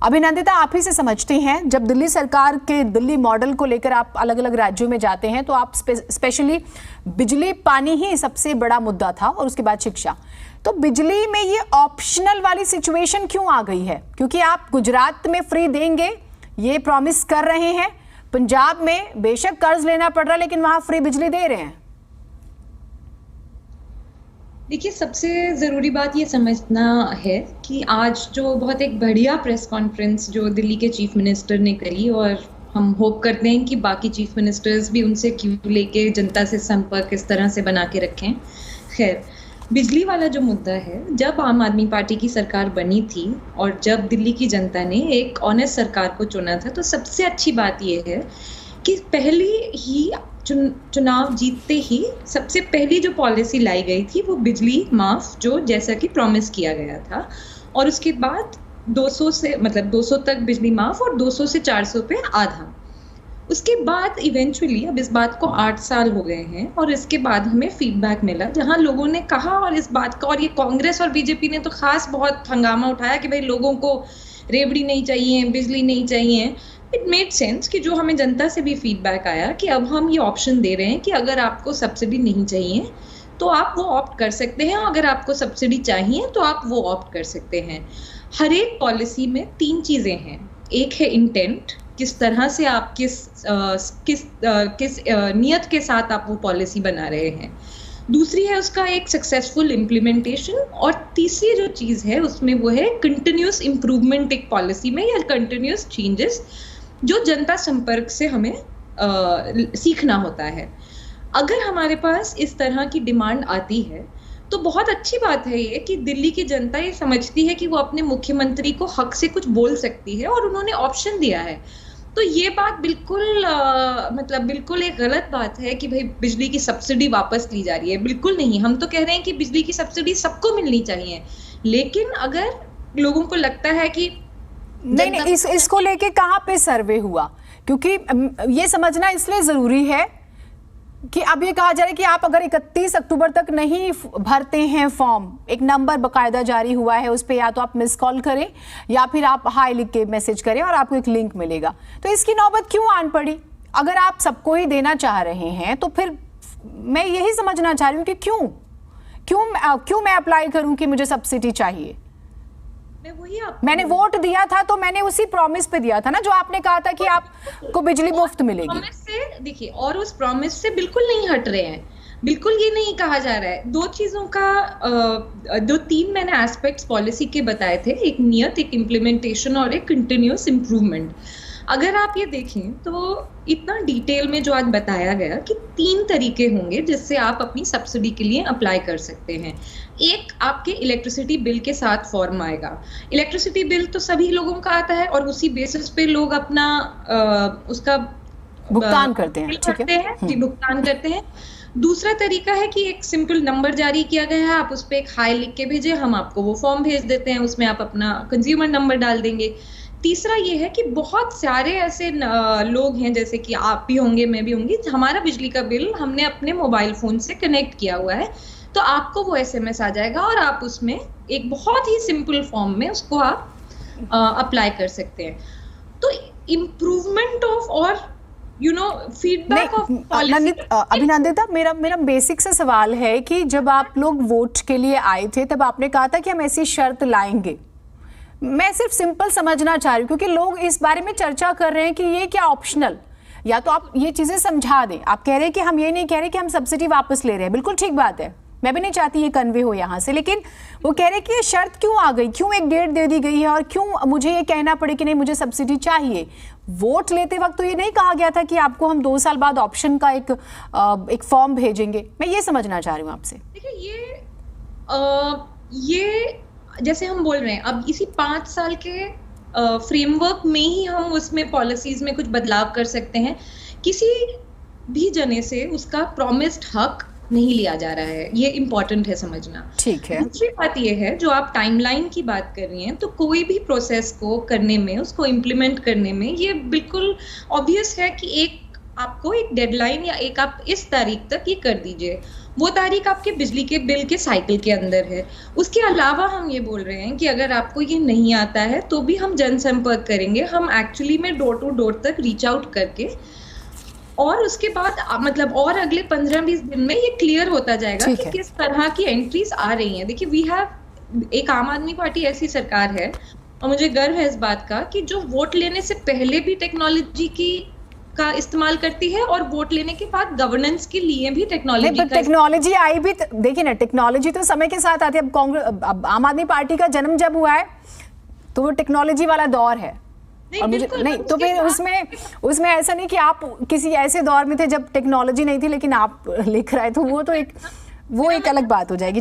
अभिनंदिता, आप ही से समझते हैं, जब दिल्ली सरकार के दिल्ली मॉडल को लेकर आप अलग अलग राज्यों में जाते हैं तो आप स्पेशली बिजली पानी ही सबसे बड़ा मुद्दा था और उसके बाद शिक्षा। तो बिजली में ये ऑप्शनल वाली सिचुएशन क्यों आ गई है? क्योंकि आप गुजरात में फ्री देंगे ये प्रॉमिस कर रहे हैं, पंजाब में बेशक कर्ज लेना पड़ रहा है लेकिन वहां फ्री बिजली दे रहे हैं। देखिए, सबसे ज़रूरी बात ये समझना है कि आज जो बहुत एक बढ़िया प्रेस कॉन्फ्रेंस जो दिल्ली के चीफ मिनिस्टर ने करी, और हम होप करते हैं कि बाकी चीफ मिनिस्टर्स भी उनसे क्यों लेके जनता से संपर्क इस तरह से बना के रखें। खैर, बिजली वाला जो मुद्दा है, जब आम आदमी पार्टी की सरकार बनी थी और जब दिल्ली की जनता ने एक ऑनेस्ट सरकार को चुना था, तो सबसे अच्छी बात यह है कि पहली ही चुनाव जीतते ही सबसे पहली जो पॉलिसी लाई गई थी वो बिजली माफ, जो जैसा कि प्रॉमिस किया गया था, और उसके बाद 200 से मतलब 200 तक बिजली माफ और 200 से 400 पे आधा। उसके बाद इवेंचुअली अब इस बात को 8 साल हो गए हैं और इसके बाद हमें फीडबैक मिला जहां लोगों ने कहा, और इस बात का, और ये कांग्रेस और बीजेपी ने तो खास बहुत हंगामा उठाया कि भाई लोगों को रेवड़ी नहीं चाहिए, बिजली नहीं चाहिए। इट मेड सेंस कि जो हमें जनता से भी फीडबैक आया कि अब हम ये ऑप्शन दे रहे हैं कि अगर आपको सब्सिडी नहीं चाहिए तो आप वो ऑप्ट कर सकते हैं, अगर आपको सब्सिडी चाहिए तो आप वो ऑप्ट कर सकते हैं। हर एक पॉलिसी में 3 चीज़ें हैं। एक है इंटेंट, किस तरह से आप किस नियत के साथ आप वो पॉलिसी बना रहे हैं। दूसरी है उसका एक सक्सेसफुल इम्प्लीमेंटेशन, और तीसरी जो चीज़ है उसमें वो है कंटिन्यूस इम्प्रूवमेंट एक पॉलिसी में, या कंटिन्यूस चेंजेस जो जनता संपर्क से हमें सीखना होता है। अगर हमारे पास इस तरह की डिमांड आती है तो बहुत अच्छी बात है ये कि दिल्ली की जनता ये समझती है कि वो अपने मुख्यमंत्री को हक से कुछ बोल सकती है और उन्होंने ऑप्शन दिया है। तो ये बात बिल्कुल बिल्कुल एक गलत बात है कि भाई बिजली की सब्सिडी वापस ली जा रही है। बिल्कुल नहीं, हम तो कह रहे हैं कि बिजली की सब्सिडी सबको मिलनी चाहिए, लेकिन अगर लोगों को लगता है कि नहीं, इसको लेके कहाँ पे सर्वे हुआ? क्योंकि ये समझना इसलिए जरूरी है कि अब ये कहा जा रहा है कि आप अगर 31 अक्टूबर तक नहीं भरते हैं फॉर्म, एक नंबर बकायदा जारी हुआ है, उस पर या तो आप मिस कॉल करें या फिर आप हाई लिख के मैसेज करें और आपको एक लिंक मिलेगा। तो इसकी नौबत क्यों आन पड़ी? अगर आप सबको ही देना चाह रहे हैं तो फिर मैं यही समझना चाह रही हूँ कि क्यों मैं अप्लाई करूँ कि मुझे सब्सिडी चाहिए। मैंने वोट दिया था तो मैंने उसी प्रॉमिस पे दिया था ना, जो आपने कहा था कि आपको बिजली मुफ्त मिलेगी। प्रॉमिस से देखिए, और उस प्रॉमिस से बिल्कुल नहीं हट रहे हैं, बिल्कुल ये नहीं कहा जा रहा है। 2 चीजों का 2-3 मैंने एस्पेक्ट्स पॉलिसी के बताए थे, एक नियत, एक इम्प्लीमेंटेशन और एक कंटिन्यूअस इम्प्रूवमेंट। अगर आप ये देखें तो इतना डिटेल में जो आज बताया गया कि 3 तरीके होंगे जिससे आप अपनी सब्सिडी के लिए अप्लाई कर सकते हैं। एक, आपके इलेक्ट्रिसिटी बिल के साथ फॉर्म आएगा। इलेक्ट्रिसिटी बिल तो सभी लोगों का आता है और उसी बेसिस पे लोग अपना उसका भुगतान करते हैं, भुगतान करते हैं। दूसरा तरीका है कि एक सिंपल नंबर जारी किया गया है, आप उस पर एक हाई लिख के भेजें, हम आपको वो फॉर्म भेज देते हैं, उसमें आप अपना कंज्यूमर नंबर डाल देंगे। तीसरा ये है कि बहुत सारे ऐसे लोग हैं, जैसे कि आप भी होंगे, मैं भी होंगी, हमारा बिजली का बिल हमने अपने मोबाइल फोन से कनेक्ट किया हुआ है, तो आपको वो SMS आ जाएगा और आप उसमें एक बहुत ही सिंपल फॉर्म में उसको आप अप्लाई कर सकते हैं। तो इम्प्रूवमेंट ऑफ और फीडबैक ऑफ पॉलिसी। अभिनंदिता, मेरा बेसिक सा सवाल है कि जब आप लोग वोट के लिए आए थे तब आपने कहा था कि हम ऐसी शर्त लाएंगे। मैं सिर्फ सिंपल समझना चाह रही हूँ क्योंकि लोग इस बारे में चर्चा कर रहे हैं कि ये क्या ऑप्शनल, या तो आप ये चीजें समझा दें। आप कह रहे हैं कि हम ये नहीं कह रहे कि हम सब्सिडी वापस ले रहे हैं, बिल्कुल ठीक बात है, मैं भी नहीं चाहती ये कन्वे हो यहाँ से, लेकिन वो कह रहे हैं कि ये शर्त क्यों आ गई, क्यों एक डेट दे दी गई है और क्यों मुझे ये कहना पड़े कि नहीं मुझे सब्सिडी चाहिए। वोट लेते वक्त तो ये नहीं कहा गया था कि आपको हम 2 साल बाद ऑप्शन का एक फॉर्म भेजेंगे। मैं ये समझना चाह रही हूँ आपसे। देखिए, ये जैसे हम बोल रहे हैं, अब इसी 5 साल के फ्रेमवर्क में ही हम उसमें पॉलिसीज में कुछ बदलाव कर सकते हैं। किसी भी जने से उसका प्रॉमिस्ड हक नहीं लिया जा रहा है, ये इम्पोर्टेंट है समझना। ठीक है। दूसरी बात ये है, जो आप टाइमलाइन की बात कर रही हैं, तो कोई भी प्रोसेस को करने में, उसको इम्प्लीमेंट करने में, ये बिल्कुल ऑब्वियस है कि एक आपको एक डेडलाइन या एक आप इस तारीख तक ये कर दीजिए, वो तारीख आपके बिजली के बिल के साइकिल के अंदर है। उसके अलावा हम ये बोल रहे हैं कि अगर आपको ये नहीं आता है तो भी हम जनसंपर्क करेंगे, हम एक्चुअली में डोर टू डोर तक रीच आउट करके, और उसके बाद मतलब और अगले 15-20 दिन में ये क्लियर होता जाएगा कि किस तरह की एंट्रीज आ रही हैं। देखिए, वी हैव एक आम आदमी पार्टी ऐसी सरकार है, और मुझे गर्व है इस बात का, कि जो वोट लेने से पहले भी टेक्नोलॉजी का इस्तेमाल करती है और वोट लेने के बाद गवर्नेंस के लिए भी टेक्नोलॉजी आई भी। देखिए ना, टेक्नोलॉजी तो समय के साथ आती है। अब आम आदमी पार्टी का जन्म जब हुआ है तो वो टेक्नोलॉजी वाला दौर है। और मुझे नहीं तो फिर उसमें ऐसा नहीं कि आप किसी ऐसे दौर में थे जब टेक्नोलॉजी नहीं थी लेकिन आप लिख रहे, तो वो एक अलग बात हो जाएगी।